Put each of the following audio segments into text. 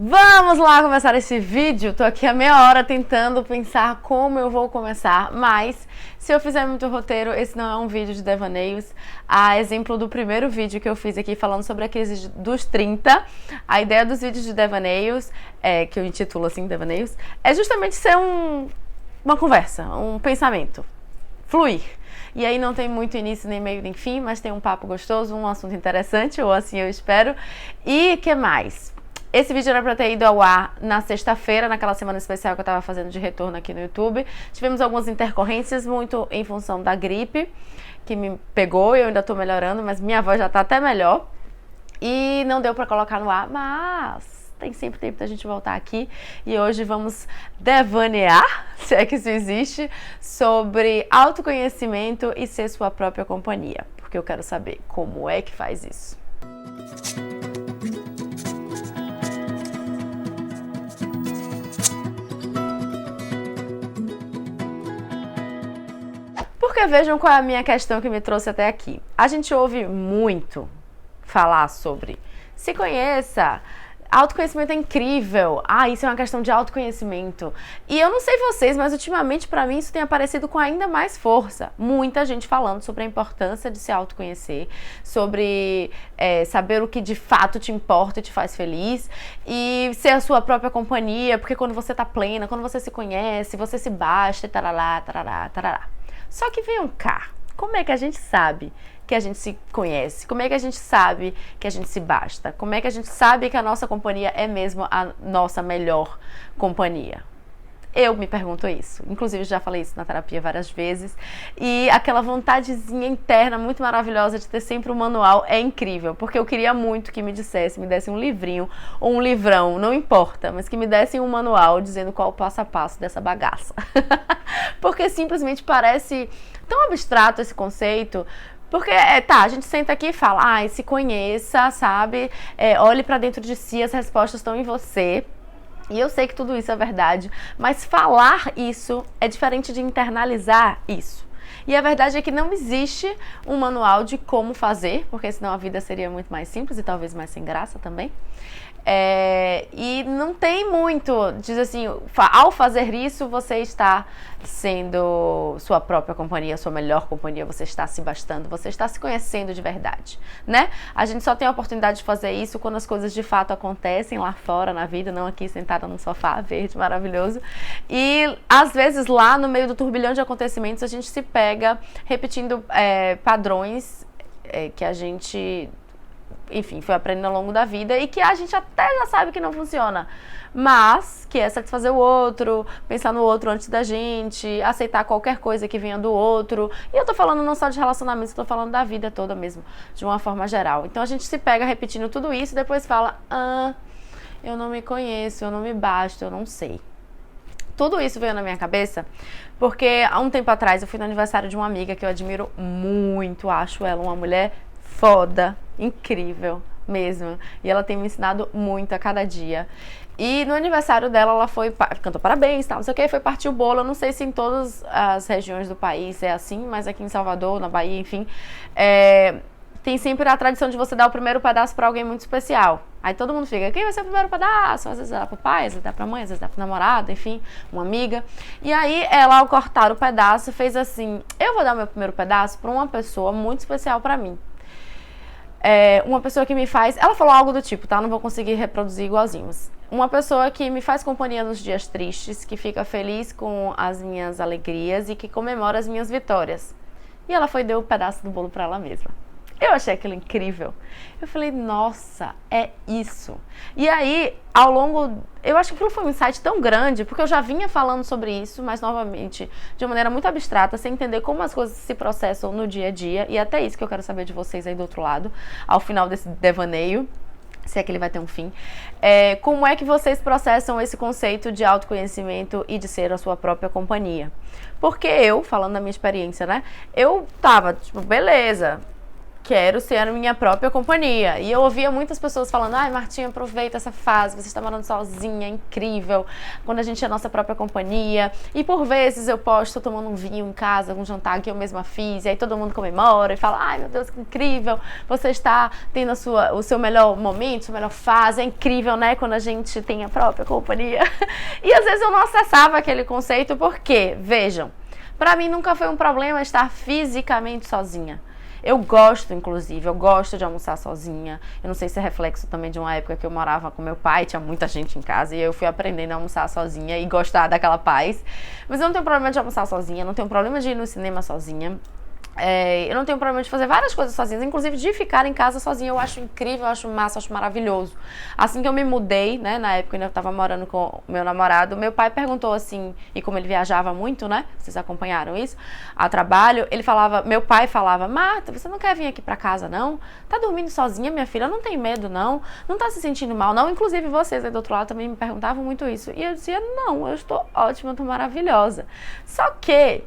Vamos lá começar esse vídeo. Tô aqui há meia hora tentando pensar como eu vou começar, mas se eu fizer muito roteiro, esse não é um vídeo de devaneios. A exemplo do primeiro vídeo que eu fiz aqui falando sobre a crise dos 30, a ideia dos vídeos de devaneios, que eu intitulo assim, devaneios, é justamente ser uma conversa, um pensamento, fluir. E aí não tem muito início, nem meio, nem fim, mas tem um papo gostoso, um assunto interessante, ou assim eu espero. E que mais? Esse vídeo era pra ter ido ao ar na sexta-feira, naquela semana especial que eu tava fazendo de retorno aqui no YouTube. Tivemos algumas intercorrências, muito em função da gripe, que me pegou e eu ainda tô melhorando, mas minha voz já tá até melhor. E não deu pra colocar no ar, mas tem sempre tempo da gente voltar aqui. E hoje vamos devanear, se é que isso existe, sobre autoconhecimento e ser sua própria companhia. Porque eu quero saber como é que faz isso. Porque vejam qual é a minha questão que me trouxe até aqui. A gente ouve muito falar sobre se conheça, autoconhecimento é incrível, isso é uma questão de autoconhecimento. E eu não sei vocês, mas ultimamente pra mim isso tem aparecido com ainda mais força. Muita gente falando sobre a importância de se autoconhecer, sobre saber o que de fato te importa e te faz feliz, e ser a sua própria companhia, porque quando você tá plena, quando você se conhece, você se basta e tarará, tarará, tarará. Só que venham cá, como é que a gente sabe que a gente se conhece? Como é que a gente sabe que a gente se basta? Como é que a gente sabe que a nossa companhia é mesmo a nossa melhor companhia? Eu me pergunto isso, inclusive já falei isso na terapia várias vezes, e aquela vontadezinha interna muito maravilhosa de ter sempre um manual é incrível, porque eu queria muito que me desse um livrinho ou um livrão, não importa, mas que me dessem um manual dizendo qual o passo a passo dessa bagaça, porque simplesmente parece tão abstrato esse conceito. Porque, a gente senta aqui e fala, se conheça, sabe, olhe pra dentro de si, as respostas estão em você. E eu sei que tudo isso é verdade, mas falar isso é diferente de internalizar isso. E a verdade é que não existe um manual de como fazer, porque senão a vida seria muito mais simples e talvez mais sem graça também. E não tem muito, diz assim, ao fazer isso você está sendo sua própria companhia, sua melhor companhia, você está se bastando, você está se conhecendo de verdade, né? A gente só tem a oportunidade de fazer isso quando as coisas de fato acontecem lá fora na vida, não aqui sentada num sofá verde maravilhoso. E às vezes lá no meio do turbilhão de acontecimentos a gente se pega repetindo padrões que a gente, enfim, foi aprendendo ao longo da vida e que a gente até já sabe que não funciona, mas que é satisfazer o outro, pensar no outro antes da gente, aceitar qualquer coisa que venha do outro. E eu tô falando não só de relacionamentos, eu tô falando da vida toda mesmo, de uma forma geral. Então a gente se pega repetindo tudo isso e depois fala, eu não me conheço, eu não me basto, eu não sei. Tudo isso veio na minha cabeça porque há um tempo atrás eu fui no aniversário de uma amiga que eu admiro muito, acho ela uma mulher foda, incrível mesmo, e ela tem me ensinado muito a cada dia. E no aniversário dela ela foi, cantou parabéns, tal, não sei o que, foi partir o bolo. Eu não sei se em todas as regiões do país é assim, mas aqui em Salvador, na Bahia, enfim, tem sempre a tradição de você dar o primeiro pedaço pra alguém muito especial. Aí todo mundo fica, quem vai ser o primeiro pedaço? Às vezes dá pro pai, às vezes dá pra mãe, às vezes dá pro namorado, enfim, uma amiga. E aí ela, ao cortar o pedaço, fez assim, eu vou dar o meu primeiro pedaço pra uma pessoa muito especial pra mim. Uma pessoa que me faz... Ela falou algo do tipo, tá? Não vou conseguir reproduzir igualzinho. Mas uma pessoa que me faz companhia nos dias tristes, que fica feliz com as minhas alegrias e que comemora as minhas vitórias. E ela foi e deu um pedaço do bolo pra ela mesma. Eu achei aquilo incrível. Eu falei, nossa, é isso. E aí, ao longo... Eu acho que aquilo foi um insight tão grande, porque eu já vinha falando sobre isso, mas novamente, de uma maneira muito abstrata, sem entender como as coisas se processam no dia a dia. E até isso que eu quero saber de vocês aí do outro lado, ao final desse devaneio, se é que ele vai ter um fim. Como é que vocês processam esse conceito de autoconhecimento e de ser a sua própria companhia? Porque eu, falando da minha experiência, né? Eu tava, tipo, beleza... quero ser a minha própria companhia. E eu ouvia muitas pessoas falando, ai, Martinha, aproveita essa fase, você está morando sozinha, é incrível, quando a gente é a nossa própria companhia. E por vezes eu posto tomando um vinho em casa, um jantar que eu mesma fiz, e aí todo mundo comemora e fala, ai, meu Deus, que incrível, você está tendo o seu melhor momento, sua melhor fase, é incrível, né, quando a gente tem a própria companhia. E às vezes eu não acessava aquele conceito, porque, vejam, pra mim nunca foi um problema estar fisicamente sozinha. Eu gosto, inclusive, eu gosto de almoçar sozinha. Eu não sei se é reflexo também de uma época que eu morava com meu pai, tinha muita gente em casa, e eu fui aprendendo a almoçar sozinha e gostar daquela paz. Mas eu não tenho problema de almoçar sozinha, não tenho problema de ir no cinema sozinha. Eu não tenho problema de fazer várias coisas sozinha, inclusive de ficar em casa sozinha. Eu acho incrível, eu acho massa, eu acho maravilhoso. Assim que eu me mudei, né, na época eu estava morando com o meu namorado, meu pai perguntou assim, e como ele viajava muito, né, vocês acompanharam isso, a trabalho, meu pai falava, Marta, você não quer vir aqui pra casa não? Tá dormindo sozinha, minha filha? Não tem medo não? Não tá se sentindo mal não? Inclusive vocês aí do outro lado também me perguntavam muito isso. E eu dizia, não, eu estou ótima, eu tô maravilhosa. Só que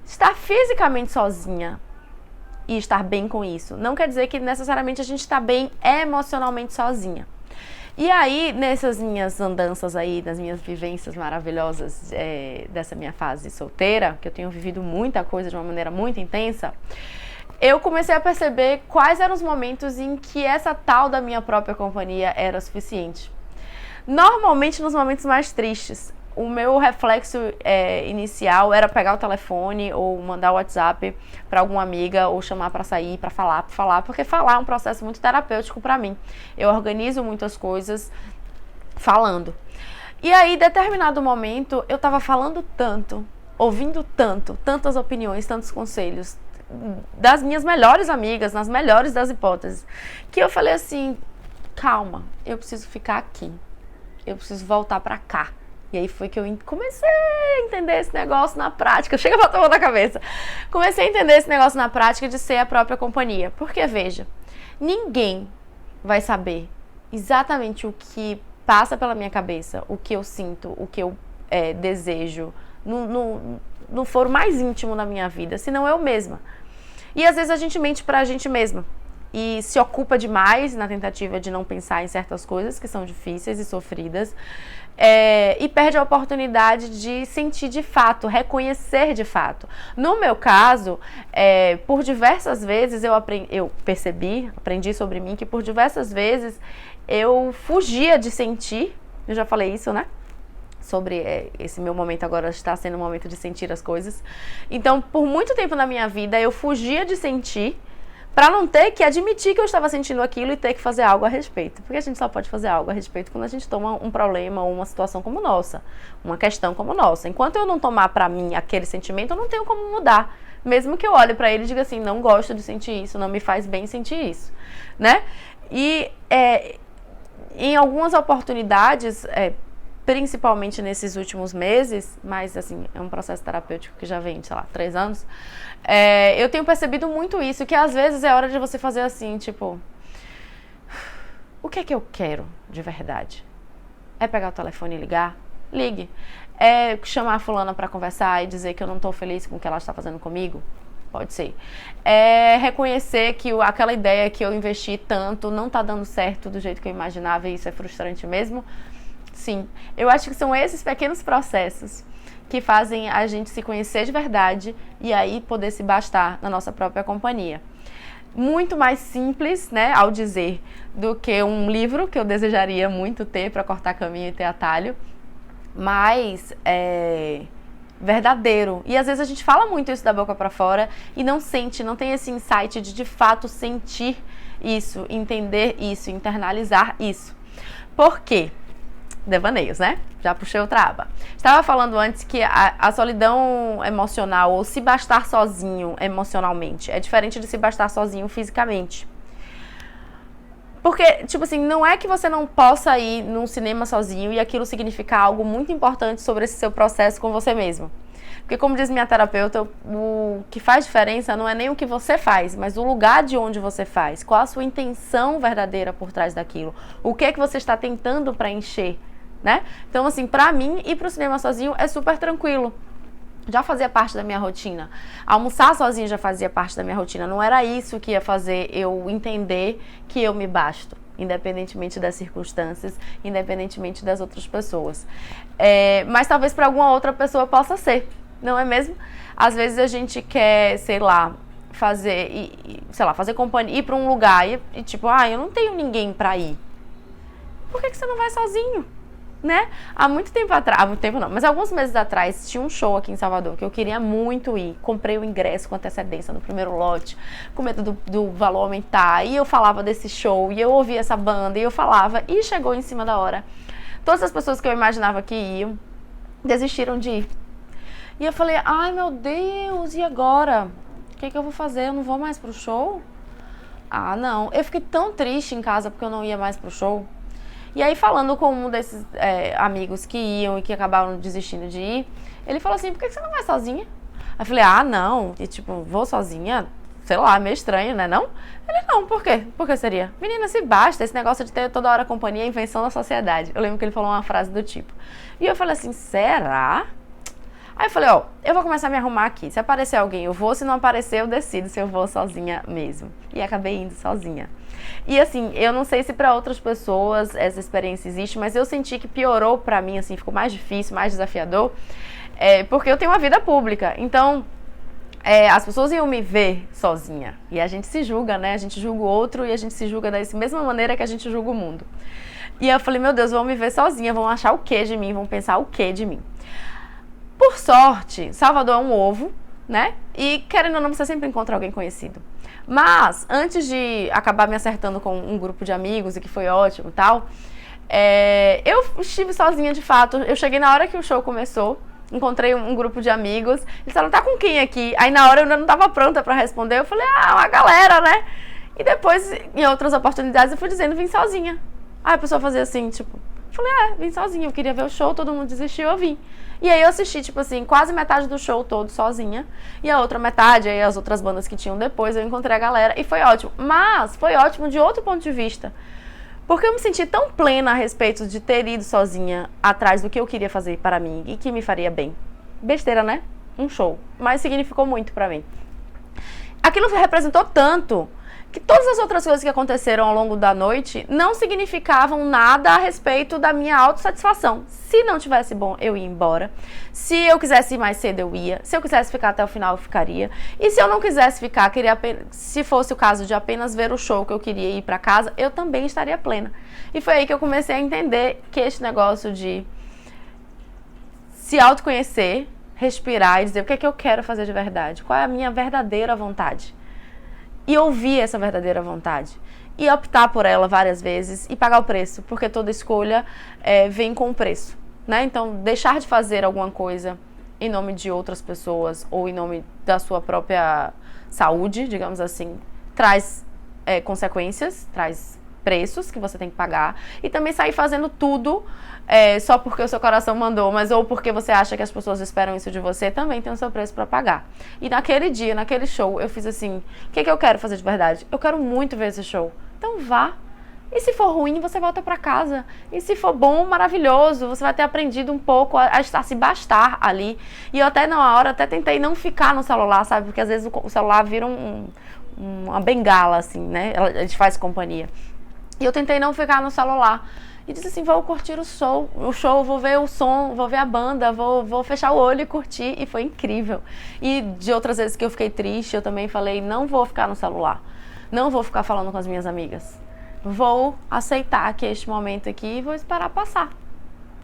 estar fisicamente sozinha e estar bem com isso não quer dizer que necessariamente a gente está bem emocionalmente sozinha. E aí, nessas minhas andanças aí, das minhas vivências maravilhosas dessa minha fase solteira, que eu tenho vivido muita coisa de uma maneira muito intensa, eu comecei a perceber quais eram os momentos em que essa tal da minha própria companhia era suficiente. Normalmente nos momentos mais tristes. O meu reflexo inicial era pegar o telefone ou mandar o WhatsApp para alguma amiga ou chamar para sair, para falar, porque falar é um processo muito terapêutico para mim. Eu organizo muitas coisas falando. E aí, em determinado momento, eu estava falando tanto, ouvindo tantas opiniões, tantos conselhos das minhas melhores amigas, nas melhores das hipóteses, que eu falei assim, calma, eu preciso ficar aqui, eu preciso voltar para cá. E aí foi que eu comecei a entender esse negócio na prática. Chega pra tomar na cabeça. Comecei a entender esse negócio na prática de ser a própria companhia. Porque, veja, ninguém vai saber exatamente o que passa pela minha cabeça, o que eu sinto, o que eu desejo, no foro mais íntimo da minha vida, senão eu mesma. E às vezes a gente mente pra gente mesma. E se ocupa demais na tentativa de não pensar em certas coisas que são difíceis e sofridas. E perde a oportunidade de sentir de fato, reconhecer de fato. No meu caso, por diversas vezes eu aprendi sobre mim que por diversas vezes eu fugia de sentir, eu já falei isso, né? Sobre esse meu momento agora está sendo o momento de sentir as coisas. Então, por muito tempo na minha vida, eu fugia de sentir, para não ter que admitir que eu estava sentindo aquilo e ter que fazer algo a respeito. Porque a gente só pode fazer algo a respeito quando a gente toma um problema ou uma situação como nossa, uma questão como nossa. Enquanto eu não tomar para mim aquele sentimento, eu não tenho como mudar. Mesmo que eu olhe para ele e diga assim, não gosto de sentir isso, não me faz bem sentir isso, né? E em algumas oportunidades, principalmente nesses últimos meses, mas assim, é um processo terapêutico que já vem, sei lá, 3 anos, eu tenho percebido muito isso, que às vezes é hora de você fazer assim, tipo, o que é que eu quero de verdade? É pegar o telefone e ligar? Ligue. É chamar a fulana pra conversar e dizer que eu não tô feliz com o que ela está fazendo comigo? Pode ser. É reconhecer que aquela ideia que eu investi tanto não tá dando certo do jeito que eu imaginava e isso é frustrante mesmo? Sim, eu acho que são esses pequenos processos que fazem a gente se conhecer de verdade e aí poder se bastar na nossa própria companhia. Muito mais simples, né, ao dizer, do que um livro que eu desejaria muito ter para cortar caminho e ter atalho, mas verdadeiro. E às vezes a gente fala muito isso da boca para fora e não sente, não tem esse insight de fato sentir isso, entender isso, internalizar isso. Por quê? Devaneios, né? Já puxei outra aba. Estava falando antes que a solidão emocional ou se bastar sozinho emocionalmente é diferente de se bastar sozinho fisicamente. Porque, tipo assim, não é que você não possa ir num cinema sozinho e aquilo significar algo muito importante sobre esse seu processo com você mesmo. Porque, como diz minha terapeuta, o que faz diferença não é nem o que você faz, mas o lugar de onde você faz. Qual a sua intenção verdadeira por trás daquilo. O que é que você está tentando preencher, né? Então, assim, pra mim, ir pro cinema sozinho é super tranquilo. Já fazia parte da minha rotina. Almoçar sozinha já fazia parte da minha rotina. Não era isso que ia fazer eu entender que eu me basto, independentemente das circunstâncias, independentemente das outras pessoas. Mas talvez para alguma outra pessoa possa ser, não é mesmo? Às vezes a gente quer, sei lá, fazer companhia, ir para um lugar e tipo, eu não tenho ninguém para ir. Por que você não vai sozinho? Né? Há muito tempo não, mas alguns meses atrás tinha um show aqui em Salvador que eu queria muito ir. Comprei o ingresso com antecedência no primeiro lote, com medo do valor aumentar. E eu falava desse show, e eu ouvia essa banda, e eu falava, e chegou em cima da hora. Todas as pessoas que eu imaginava que iam, desistiram de ir. E eu falei, ai meu Deus, e agora? O que eu vou fazer? Eu não vou mais pro show? Ah, não. Eu fiquei tão triste em casa porque eu não ia mais pro show. E aí, falando com um desses amigos que iam e que acabaram desistindo de ir, ele falou assim, por que você não vai sozinha? Aí eu falei, não, e tipo, vou sozinha? Sei lá, meio estranho, né, não? Ele, não, por quê? Por que seria? Menina, se basta, esse negócio de ter toda hora companhia é invenção da sociedade. Eu lembro que ele falou uma frase do tipo. E eu falei assim, será? Aí eu falei, eu vou começar a me arrumar aqui. Se aparecer alguém, eu vou. Se não aparecer, eu decido se eu vou sozinha mesmo. E acabei indo sozinha. E assim, eu não sei se para outras pessoas essa experiência existe, mas eu senti que piorou pra mim, assim, ficou mais difícil, mais desafiador, porque eu tenho uma vida pública. Então, as pessoas iam me ver sozinha. E a gente se julga, né? A gente julga o outro e a gente se julga da mesma maneira que a gente julga o mundo. E eu falei, meu Deus, vão me ver sozinha, vão achar o quê de mim, vão pensar o quê de mim. Por sorte, Salvador é um ovo, né? E querendo ou não, você sempre encontra alguém conhecido. Mas, antes de acabar me acertando com um grupo de amigos, e que foi ótimo e tal, eu estive sozinha de fato. Eu cheguei na hora que o show começou, encontrei um grupo de amigos, eles falaram, tá com quem aqui? Aí na hora eu ainda não estava pronta para responder, eu falei, uma galera, né? E depois, em outras oportunidades, eu fui dizendo, vim sozinha. Aí a pessoa fazia assim, tipo, eu falei, vim sozinha, eu queria ver o show, todo mundo desistiu, eu vim. E aí eu assisti, tipo assim, quase metade do show todo sozinha. E a outra metade, aí as outras bandas que tinham depois, eu encontrei a galera e foi ótimo. Mas foi ótimo de outro ponto de vista. Porque eu me senti tão plena a respeito de ter ido sozinha atrás do que eu queria fazer para mim e que me faria bem. Besteira, né? Um show. Mas significou muito pra mim. Aquilo representou tanto que todas as outras coisas que aconteceram ao longo da noite não significavam nada a respeito da minha autossatisfação. Se não tivesse bom, eu ia embora. Se eu quisesse ir mais cedo, eu ia. Se eu quisesse ficar até o final, eu ficaria. E se eu não quisesse ficar, se fosse o caso de apenas ver o show que eu queria ir para casa, eu também estaria plena. E foi aí que eu comecei a entender que este negócio de se autoconhecer, respirar e dizer o que é que eu quero fazer de verdade, qual é a minha verdadeira vontade. E ouvir essa verdadeira vontade. E optar por ela várias vezes e pagar o preço. Porque toda escolha vem com um preço. Né? Então, deixar de fazer alguma coisa em nome de outras pessoas ou em nome da sua própria saúde, digamos assim, traz consequências, traz preços que você tem que pagar. E também sair fazendo tudo só porque o seu coração mandou, mas ou porque você acha que as pessoas esperam isso de você, também tem o seu preço para pagar. E naquele dia, naquele show, eu fiz assim, o que eu quero fazer de verdade? Eu quero muito ver esse show. Então vá. E se for ruim, você volta para casa. E se for bom, maravilhoso. Você vai ter aprendido um pouco a se bastar ali. E eu até na hora, tentei não ficar no celular, sabe? Porque às vezes o celular vira uma bengala, assim, né? A gente faz companhia. E eu tentei não ficar no celular. E disse assim, vou curtir o show, vou ver o som, vou ver a banda, vou fechar o olho e curtir. E foi incrível. E de outras vezes que eu fiquei triste, eu também falei, não vou ficar no celular. Não vou ficar falando com as minhas amigas. Vou aceitar que este momento aqui e vou esperar passar.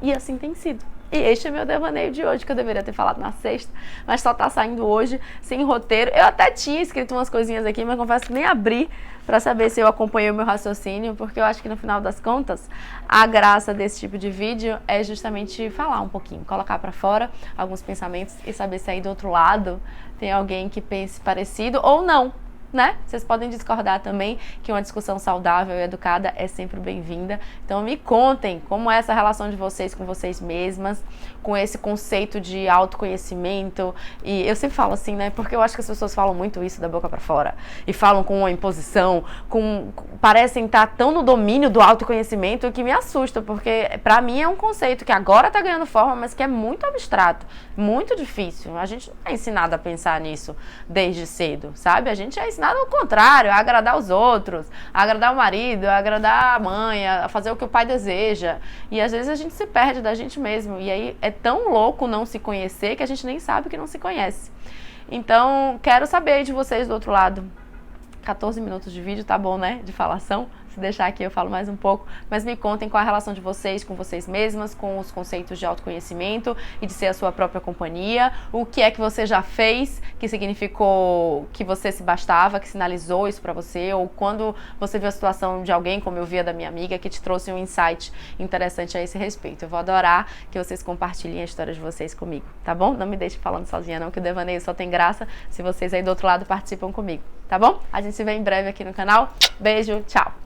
E assim tem sido. E este é meu devaneio de hoje, que eu deveria ter falado na sexta, mas só tá saindo hoje, sem roteiro. Eu até tinha escrito umas coisinhas aqui, mas confesso que nem abri para saber se eu acompanhei o meu raciocínio, porque eu acho que no final das contas, a graça desse tipo de vídeo é justamente falar um pouquinho, colocar para fora alguns pensamentos e saber se aí do outro lado tem alguém que pense parecido ou não. né? Vocês podem discordar também, que uma discussão saudável e educada é sempre bem-vinda. Então me contem como é essa relação de vocês com vocês mesmas, com esse conceito de autoconhecimento. E eu sempre falo assim, né? Porque eu acho que as pessoas falam muito isso da boca pra fora e falam com uma imposição, parecem estar tão no domínio do autoconhecimento que me assusta, porque pra mim é um conceito que agora tá ganhando forma, mas que é muito abstrato, muito difícil. A gente não é ensinado a pensar nisso desde cedo, sabe? A gente é ensinado ao contrário, a agradar os outros, a agradar o marido, a agradar a mãe, a fazer o que o pai deseja. E às vezes a gente se perde da gente mesmo. E aí é tão louco não se conhecer que a gente nem sabe que não se conhece. Então, quero saber de vocês do outro lado. 14 minutos de vídeo, tá bom, né? De falação. Se deixar aqui eu falo mais um pouco, mas me contem qual a relação de vocês com vocês mesmas, com os conceitos de autoconhecimento e de ser a sua própria companhia. O que é que você já fez que significou que você se bastava, que sinalizou isso pra você, ou quando você viu a situação de alguém, como eu vi a da minha amiga, que te trouxe um insight interessante a esse respeito. Eu vou adorar que vocês compartilhem a história de vocês comigo, tá bom? Não me deixe falando sozinha não, que o devaneio só tem graça se vocês aí do outro lado participam comigo, tá bom? A gente se vê em breve aqui no canal. Beijo, tchau!